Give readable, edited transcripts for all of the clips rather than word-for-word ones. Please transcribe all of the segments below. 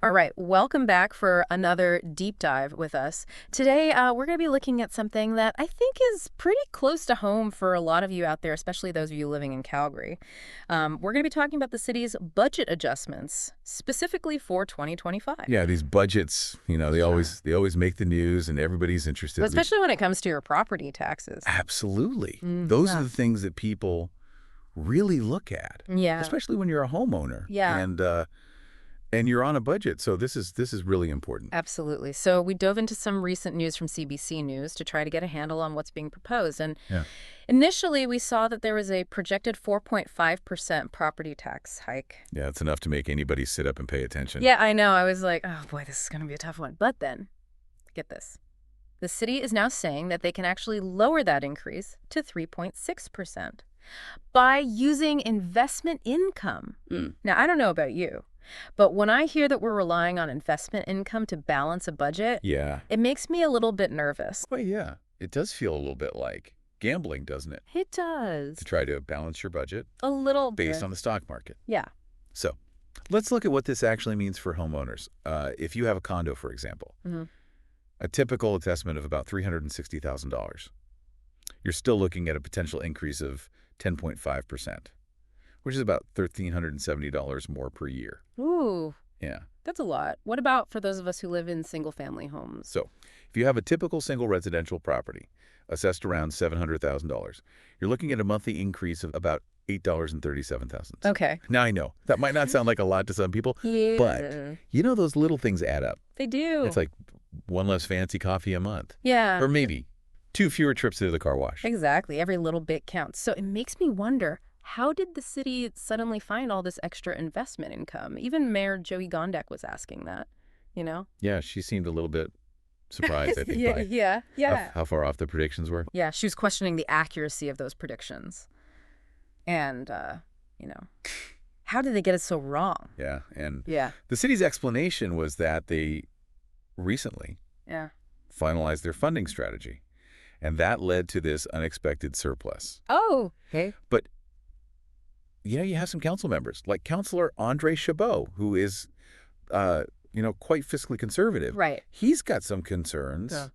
All right, welcome back for another deep dive with us. Today, we're going to be looking at something that I think is pretty close to home for a lot of you out there, especially those of you living in Calgary. We're going to be talking about the city's budget adjustments, specifically for 2025. Yeah, these budgets, they always make the news and everybody's interested. But especially when it comes to your property taxes. Absolutely. Those are the things that people really look at. Yeah. Especially when you're a homeowner. Yeah. And you're on a budget, so this is really important. Absolutely. So we dove into some recent news from CBC News to try to get a handle on what's being proposed. And initially, we saw that there was a projected 4.5% property tax hike. Yeah, it's enough to make anybody sit up and pay attention. Yeah, I know. I was like, oh boy, this is going to be a tough one. But then, get this. The city is now saying that they can actually lower that increase to 3.6% by using investment income. Now, I don't know about you, but when I hear that we're relying on investment income to balance a budget, it makes me a little bit nervous. Well, yeah, it does feel a little bit like gambling, doesn't it? It does. To try to balance your budget. A little bit. Based on the stock market. Yeah. So let's look at what this actually means for homeowners. If you have a condo, for example, a typical assessment of about $360,000, you're still looking at a potential increase of 10.5%. which is about $1,370 more per year. Ooh. Yeah. That's a lot. What about for those of us who live in single-family homes? So if you have a typical single residential property assessed around $700,000, you're looking at a monthly increase of about $8.37. Okay. Now, I know that might not sound like a lot to some people, but those little things add up. They do. It's like one less fancy coffee a month. Yeah. Or maybe 2 fewer trips to the car wash. Exactly. Every little bit counts. So it makes me wonder, how did the city suddenly find all this extra investment income? Even Mayor Joey Gondek was asking that, Yeah, she seemed a little bit surprised, I think, by yeah. how far off the predictions were. Yeah, she was questioning the accuracy of those predictions. And, how did they get it so wrong? Yeah, and Yeah. the city's explanation was that they recently finalized their funding strategy, and that led to this unexpected surplus. Oh, okay. But you have some council members, like Councillor Andre Chabot, who is, quite fiscally conservative. Right. He's got some concerns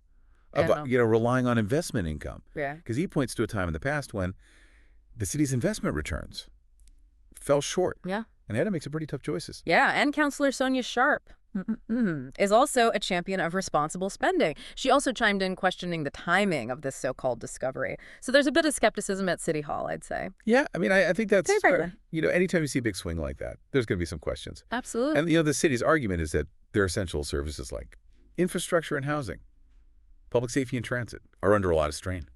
about, relying on investment income. Yeah. Because he points to a time in the past when the city's investment returns fell short. Yeah. And they had to make some pretty tough choices. Yeah, and Councillor Sonia Sharp is also a champion of responsible spending. She also chimed in questioning the timing of this so-called discovery. So there's a bit of skepticism at City Hall, I'd say. Yeah, I mean, I think that's fair. Anytime you see a big swing like that, there's going to be some questions. Absolutely. And, the city's argument is that their essential services like infrastructure and housing, public safety and transit are under a lot of strain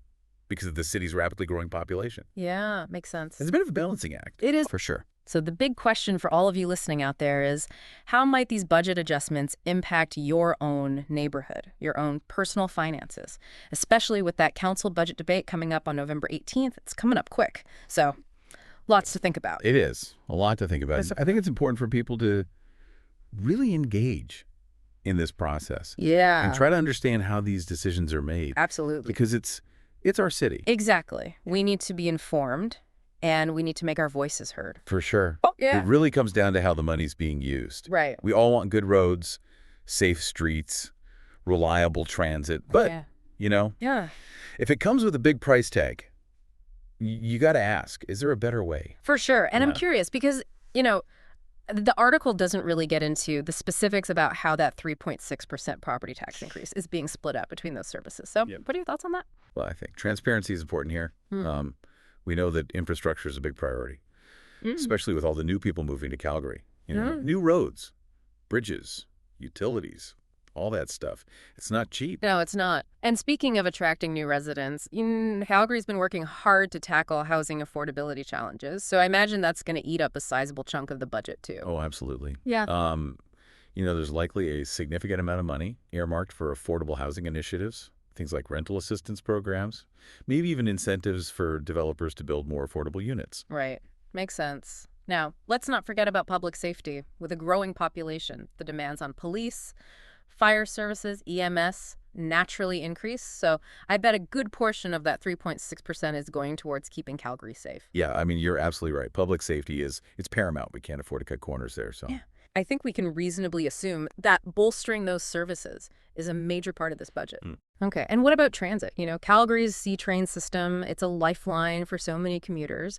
because of the city's rapidly growing population. Yeah, makes sense. It's a bit of a balancing act. It is. For sure. So the big question for all of you listening out there is, how might these budget adjustments impact your own neighborhood, your own personal finances, especially with that council budget debate coming up on November 18th? It's coming up quick. So lots to think about. It is. A lot to think about. I think it's important for people to really engage in this process. Yeah. And try to understand how these decisions are made. Absolutely. Because it's our city. Exactly. We need to be informed. And we need to make our voices heard. For sure. Oh, yeah. It really comes down to how the money's being used. Right. We all want good roads, safe streets, reliable transit. But, if it comes with a big price tag, you got to ask, is there a better way? For sure. And I'm curious because, the article doesn't really get into the specifics about how that 3.6% property tax increase is being split up between those services. So what are your thoughts on that? Well, I think transparency is important here. We know that infrastructure is a big priority, especially with all the new people moving to Calgary. New roads, bridges, utilities, all that stuff. It's not cheap. No, it's not. And speaking of attracting new residents, Calgary's been working hard to tackle housing affordability challenges. So I imagine that's going to eat up a sizable chunk of the budget, too. Oh, absolutely. Yeah. There's likely a significant amount of money earmarked for affordable housing initiatives. Things like rental assistance programs, maybe even incentives for developers to build more affordable units. Right. Makes sense. Now, let's not forget about public safety. With a growing population, the demands on police, fire services, EMS naturally increase. So I bet a good portion of that 3.6% is going towards keeping Calgary safe. Yeah, I mean, you're absolutely right. Public safety it's paramount. We can't afford to cut corners there. So. Yeah. I think we can reasonably assume that bolstering those services is a major part of this budget. Okay, and what about transit? Calgary's C-train system, it's a lifeline for so many commuters.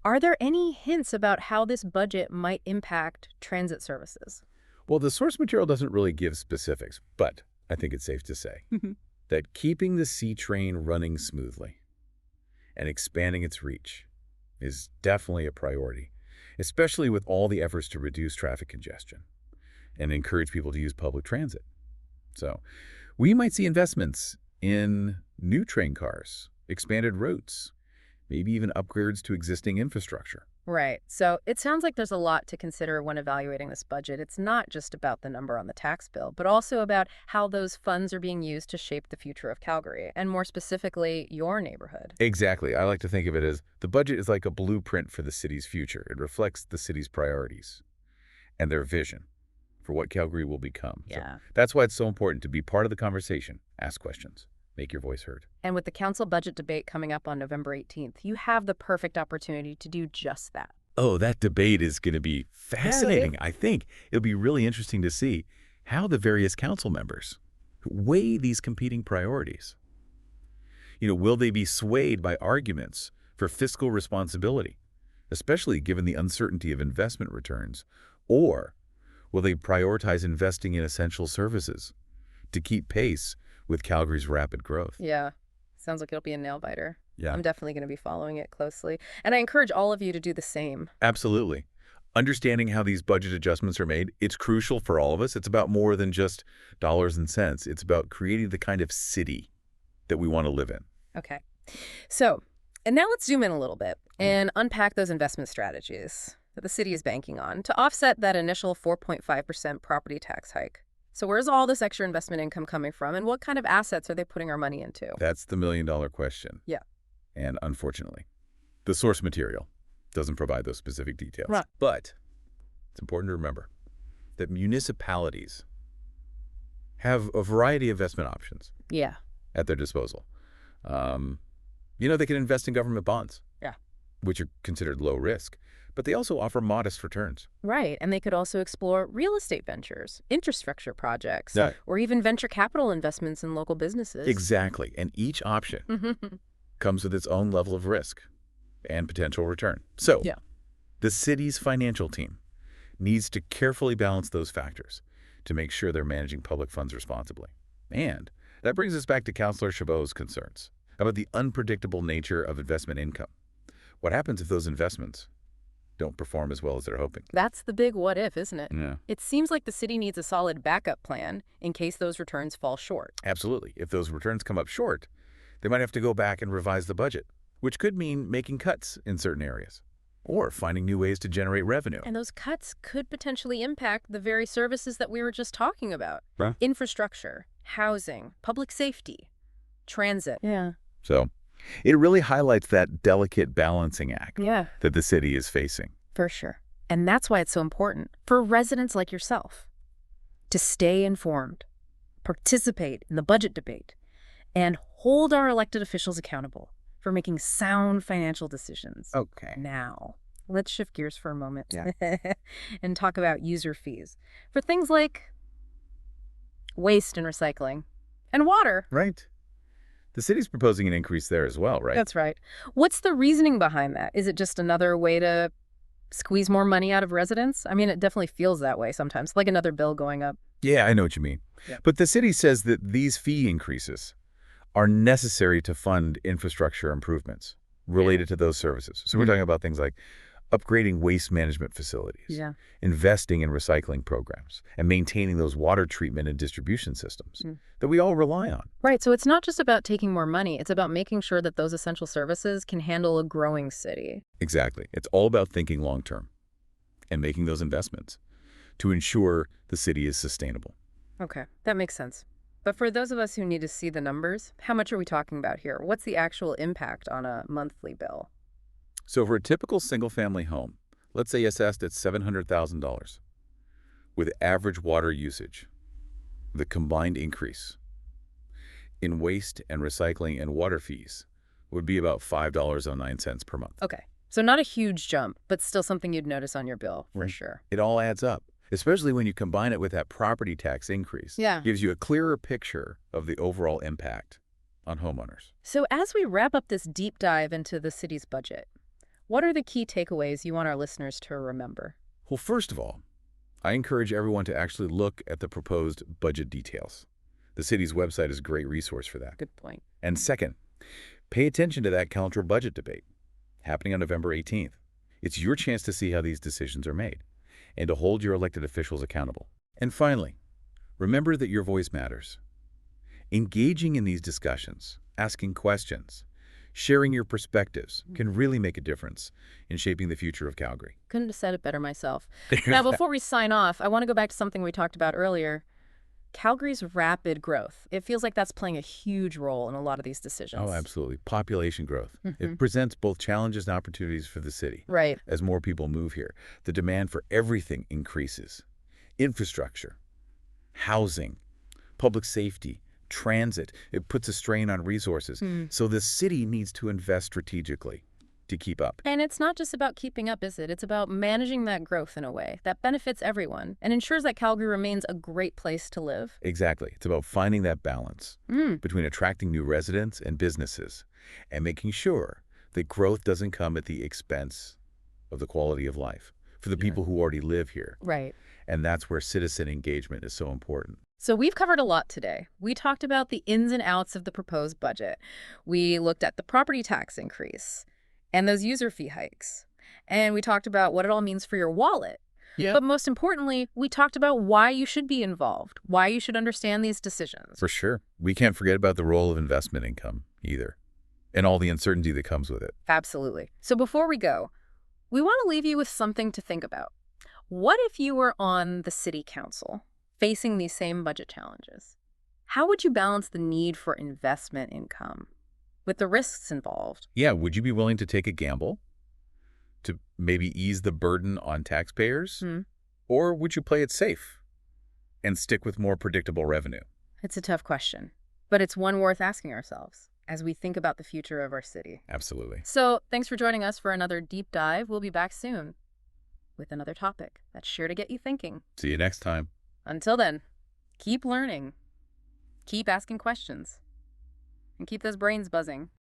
Are there any hints about how this budget might impact transit services? Well, the source material doesn't really give specifics, but I think it's safe to say that keeping the C train running smoothly and expanding its reach is definitely a priority, especially with all the efforts to reduce traffic congestion and encourage people to use public transit. So we might see investments in new train cars, expanded routes, maybe even upgrades to existing infrastructure. Right. So it sounds like there's a lot to consider when evaluating this budget. It's not just about the number on the tax bill, but also about how those funds are being used to shape the future of Calgary, and more specifically, your neighborhood. Exactly. I like to think of it as the budget is like a blueprint for the city's future. It reflects the city's priorities and their vision for what Calgary will become. Yeah. So that's why it's so important to be part of the conversation, ask questions, make your voice heard. And with the council budget debate coming up on November 18th, you have the perfect opportunity to do just that. Oh, that debate is going to be fascinating. I think it'll be really interesting to see how the various council members weigh these competing priorities. Will they be swayed by arguments for fiscal responsibility, especially given the uncertainty of investment returns, or will they prioritize investing in essential services to keep pace with Calgary's rapid growth? Yeah. Sounds like it'll be a nail-biter. Yeah. I'm definitely going to be following it closely. And I encourage all of you to do the same. Absolutely. Understanding how these budget adjustments are made, it's crucial for all of us. It's about more than just dollars and cents. It's about creating the kind of city that we want to live in. Okay. So, and now let's zoom in a little bit and unpack those investment strategies that the city is banking on to offset that initial 4.5% property tax hike. So where's all this extra investment income coming from, and what kind of assets are they putting our money into? That's the million-dollar question. Yeah. And unfortunately, the source material doesn't provide those specific details. Right. But it's important to remember that municipalities have a variety of investment options Yeah. at their disposal. They can invest in government bonds, Yeah. which are considered low risk, but they also offer modest returns. Right. And they could also explore real estate ventures, infrastructure projects, Yeah. or even venture capital investments in local businesses. Exactly. And each option comes with its own level of risk and potential return. So Yeah. the city's financial team needs to carefully balance those factors to make sure they're managing public funds responsibly. And that brings us back to Councillor Chabot's concerns about the unpredictable nature of investment income. What happens if those investments don't perform as well as they're hoping? That's the big what if, isn't it? Yeah. It seems like the city needs a solid backup plan in case those returns fall short. Absolutely. If those returns come up short, they might have to go back and revise the budget, which could mean making cuts in certain areas or finding new ways to generate revenue. And those cuts could potentially impact the very services that we were just talking about. Right. Infrastructure, housing, public safety, transit. Yeah. So it really highlights that delicate balancing act Yeah. that the city is facing. For sure. And that's why it's so important for residents like yourself to stay informed, participate in the budget debate, and hold our elected officials accountable for making sound financial decisions. Okay. Now, let's shift gears for a moment Yeah. and talk about user fees for things like waste and recycling and water. Right. The city's proposing an increase there as well, right? That's right. What's the reasoning behind that? Is it just another way to squeeze more money out of residents? I mean, it definitely feels that way sometimes, like another bill going up. Yeah, I know what you mean. Yeah. But the city says that these fee increases are necessary to fund infrastructure improvements related to those services. So we're talking about things like upgrading waste management facilities, Yeah. investing in recycling programs, and maintaining those water treatment and distribution systems that we all rely on. Right. So it's not just about taking more money. It's about making sure that those essential services can handle a growing city. Exactly. It's all about thinking long-term and making those investments to ensure the city is sustainable. Okay, that makes sense. But for those of us who need to see the numbers, how much are we talking about here? What's the actual impact on a monthly bill? So for a typical single-family home, let's say assessed at $700,000, with average water usage, the combined increase in waste and recycling and water fees would be about $5.09 per month. Okay, so not a huge jump, but still something you'd notice on your bill, for sure. It all adds up. especially when you combine it with that property tax increase. Yeah. Gives you a clearer picture of the overall impact on homeowners. So as we wrap up this deep dive into the city's budget, what are the key takeaways you want our listeners to remember? Well, first of all, I encourage everyone to actually look at the proposed budget details. The city's website is a great resource for that. Good point. And second, pay attention to that counter budget debate happening on November 18th. It's your chance to see how these decisions are made and to hold your elected officials accountable. And finally, remember that your voice matters. Engaging in these discussions, asking questions, sharing your perspectives can really make a difference in shaping the future of Calgary. Couldn't have said it better myself. Now, before we sign off, I want to go back to something we talked about earlier. Calgary's rapid growth. It feels like that's playing a huge role in a lot of these decisions. Oh, absolutely. Population growth. It presents both challenges and opportunities for the city. Right. As more people move here, the demand for everything increases. Infrastructure, housing, public safety, transit. It puts a strain on resources. So the city needs to invest strategically to keep up. And it's not just about keeping up, is it? It's about managing that growth in a way that benefits everyone and ensures that Calgary remains a great place to live. Exactly. It's about finding that balance between attracting new residents and businesses and making sure that growth doesn't come at the expense of the quality of life for the people who already live here. Right. And that's where citizen engagement is so important. So we've covered a lot today. We talked about the ins and outs of the proposed budget. We looked at the property tax increase and those user fee hikes. And we talked about what it all means for your wallet. Yeah. But most importantly, we talked about why you should be involved, why you should understand these decisions. For sure. We can't forget about the role of investment income either, and all the uncertainty that comes with it. Absolutely. So before we go, we want to leave you with something to think about. What if you were on the city council facing these same budget challenges? How would you balance the need for investment income with the risks involved? Yeah, would you be willing to take a gamble to maybe ease the burden on taxpayers? Or would you play it safe and stick with more predictable revenue? It's a tough question, but it's one worth asking ourselves as we think about the future of our city. Absolutely. So thanks for joining us for another deep dive. We'll be back soon with another topic that's sure to get you thinking. See you next time. Until then, keep learning, keep asking questions, and keep those brains buzzing.